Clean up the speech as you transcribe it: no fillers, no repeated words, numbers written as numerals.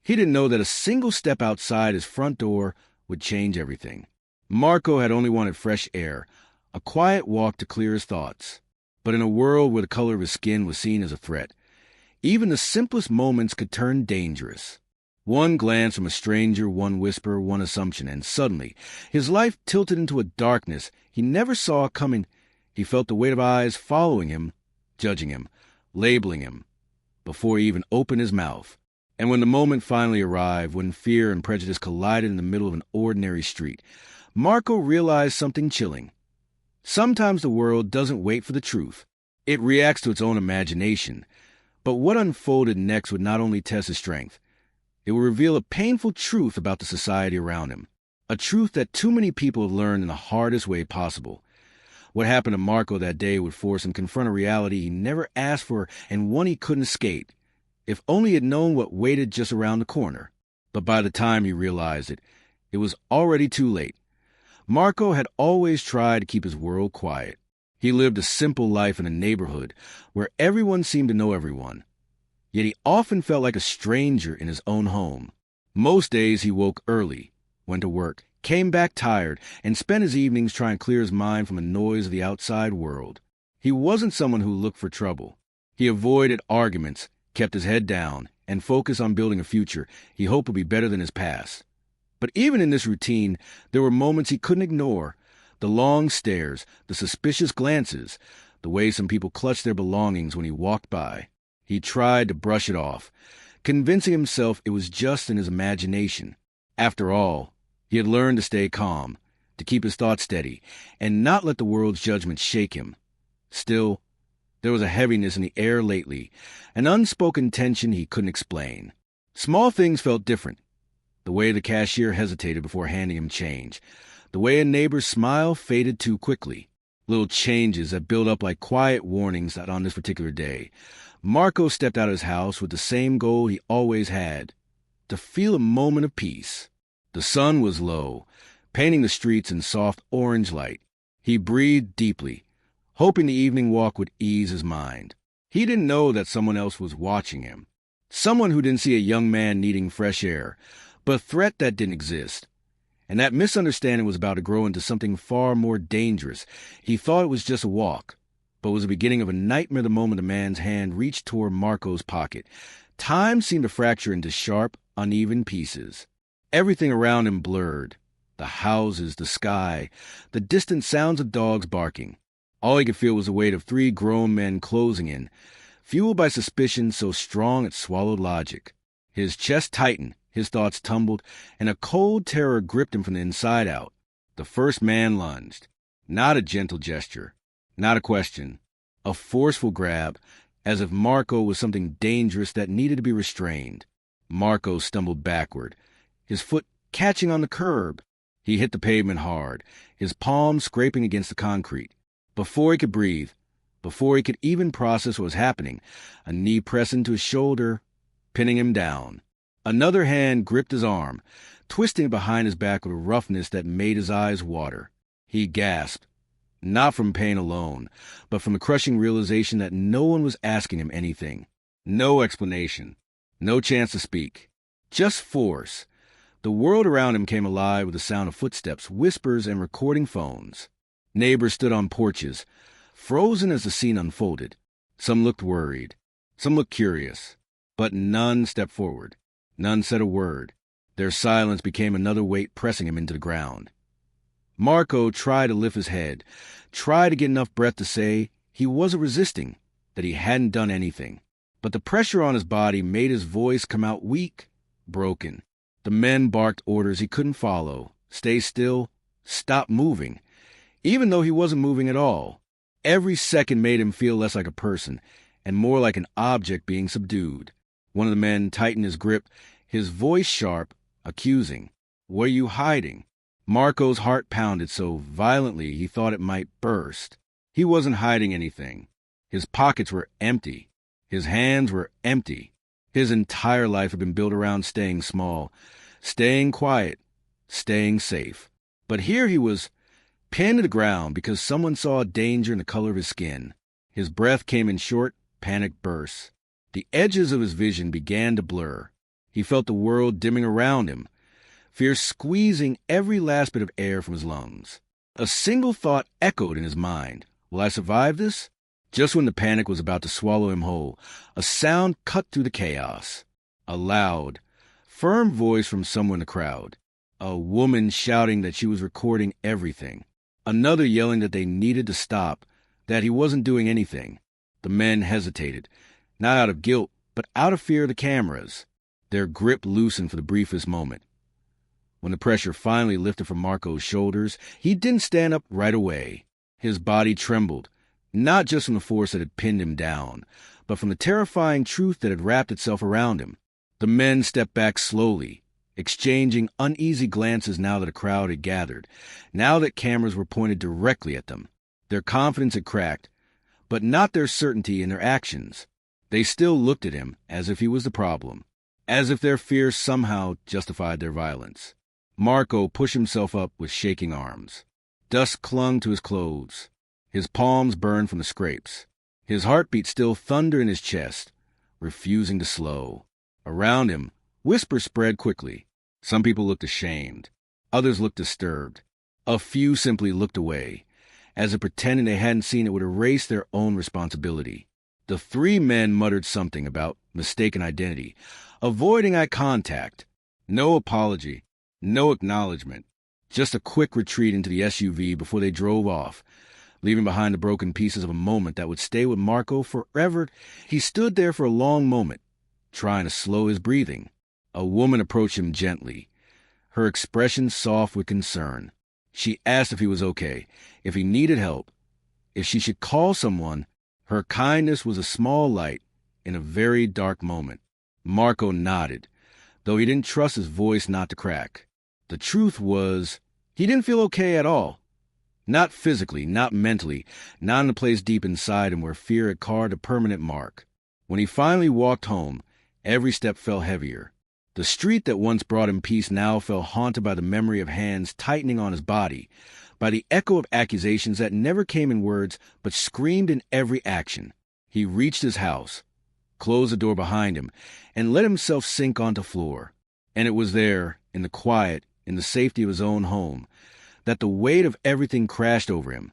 He didn't know that a single step outside his front door would change everything. Marco had only wanted fresh air, a quiet walk to clear his thoughts. But in a world where the color of his skin was seen as a threat, even the simplest moments could turn dangerous. One glance from a stranger, one whisper, one assumption, and suddenly his life tilted into a darkness he never saw coming. He felt the weight of eyes following him, judging him, labeling him, before he even opened his mouth. And when the moment finally arrived, when fear and prejudice collided in the middle of an ordinary street, Marco realized something chilling. Sometimes the world doesn't wait for the truth. It reacts to its own imagination. But what unfolded next would not only test his strength, it would reveal a painful truth about the society around him, a truth that too many people have learned in the hardest way possible. What happened to Marco that day would force him to confront a reality he never asked for and one he couldn't escape. If only he had known what waited just around the corner. But by the time he realized it, it was already too late. Marco had always tried to keep his world quiet. He lived a simple life in a neighborhood where everyone seemed to know everyone. Yet he often felt like a stranger in his own home. Most days he woke early, went to work, came back tired, and spent his evenings trying to clear his mind from the noise of the outside world. He wasn't someone who looked for trouble. He avoided arguments, kept his head down, and focused on building a future he hoped would be better than his past. But even in this routine, there were moments he couldn't ignore. The long stares, the suspicious glances, the way some people clutched their belongings when he walked by. He tried to brush it off, convincing himself it was just in his imagination. After all, he had learned to stay calm, to keep his thoughts steady, and not let the world's judgment shake him. Still, there was a heaviness in the air lately, an unspoken tension he couldn't explain. Small things felt different. The way the cashier hesitated before handing him change. The way a neighbor's smile faded too quickly. Little changes that built up like quiet warnings that on this particular day, Marco stepped out of his house with the same goal he always had, to feel a moment of peace. The sun was low, painting the streets in soft orange light. He breathed deeply, hoping the evening walk would ease his mind. He didn't know that someone else was watching him. Someone who didn't see a young man needing fresh air, but a threat that didn't exist. And that misunderstanding was about to grow into something far more dangerous. He thought it was just a walk, but was the beginning of a nightmare the moment the man's hand reached toward Marco's pocket. Time seemed to fracture into sharp, uneven pieces. Everything around him blurred. The houses, the sky, the distant sounds of dogs barking. All he could feel was the weight of 3 grown men closing in, fueled by suspicion so strong it swallowed logic. His chest tightened, his thoughts tumbled, and a cold terror gripped him from the inside out. The first man lunged. Not a gentle gesture, not a question, a forceful grab, as if Marco was something dangerous that needed to be restrained. Marco stumbled backward, his foot catching on the curb. He hit the pavement hard, his palms scraping against the concrete. Before he could breathe, before he could even process what was happening, a knee pressed into his shoulder, pinning him down. Another hand gripped his arm, twisting it behind his back with a roughness that made his eyes water. He gasped, not from pain alone, but from the crushing realization that no one was asking him anything. No explanation, no chance to speak, just force. The world around him came alive with the sound of footsteps, whispers, and recording phones. Neighbors stood on porches, frozen as the scene unfolded. Some looked worried, some looked curious, but none stepped forward. None said a word. Their silence became another weight pressing him into the ground. Marco tried to lift his head, tried to get enough breath to say he wasn't resisting, that he hadn't done anything. But the pressure on his body made his voice come out weak, broken. The men barked orders he couldn't follow. Stay still, stop moving. Even though he wasn't moving at all. Every second made him feel less like a person, and more like an object being subdued. One of the men tightened his grip, his voice sharp, accusing. "What are you hiding?" Marco's heart pounded so violently he thought it might burst. He wasn't hiding anything. His pockets were empty. His hands were empty. His entire life had been built around staying small, staying quiet, staying safe. But here he was, pinned to the ground because someone saw a danger in the color of his skin. His breath came in short, panicked bursts. The edges of his vision began to blur. He felt the world dimming around him, fear squeezing every last bit of air from his lungs. A single thought echoed in his mind. Will I survive this? Just when the panic was about to swallow him whole, a sound cut through the chaos. A loud, firm voice from somewhere in the crowd. A woman shouting that she was recording everything. Another yelling that they needed to stop, that he wasn't doing anything. The men hesitated, not out of guilt, but out of fear of the cameras. Their grip loosened for the briefest moment. When the pressure finally lifted from Marco's shoulders, he didn't stand up right away. His body trembled, not just from the force that had pinned him down, but from the terrifying truth that had wrapped itself around him. The men stepped back slowly, exchanging uneasy glances now that a crowd had gathered, now that cameras were pointed directly at them. Their confidence had cracked, but not their certainty in their actions. They still looked at him as if he was the problem, as if their fears somehow justified their violence. Marco pushed himself up with shaking arms. Dust clung to his clothes. His palms burned from the scrapes. His heartbeat still thundered in his chest, refusing to slow. Around him, whispers spread quickly. Some people looked ashamed. Others looked disturbed. A few simply looked away, as if pretending they hadn't seen it would erase their own responsibility. The three men muttered something about mistaken identity, avoiding eye contact. No apology, no acknowledgement, just a quick retreat into the SUV before they drove off, leaving behind the broken pieces of a moment that would stay with Marco forever. He stood there for a long moment, trying to slow his breathing. A woman approached him gently, her expression soft with concern. She asked if he was okay, if he needed help, if she should call someone. Her kindness was a small light in a very dark moment. Marco nodded, though he didn't trust his voice not to crack. The truth was, he didn't feel okay at all. Not physically, not mentally, not in a place deep inside him where fear had carved a permanent mark. When he finally walked home, every step felt heavier. The street that once brought him peace now felt haunted by the memory of hands tightening on his body, by the echo of accusations that never came in words but screamed in every action. He reached his house, closed the door behind him, and let himself sink onto the floor. And it was there, in the quiet, in the safety of his own home, that the weight of everything crashed over him.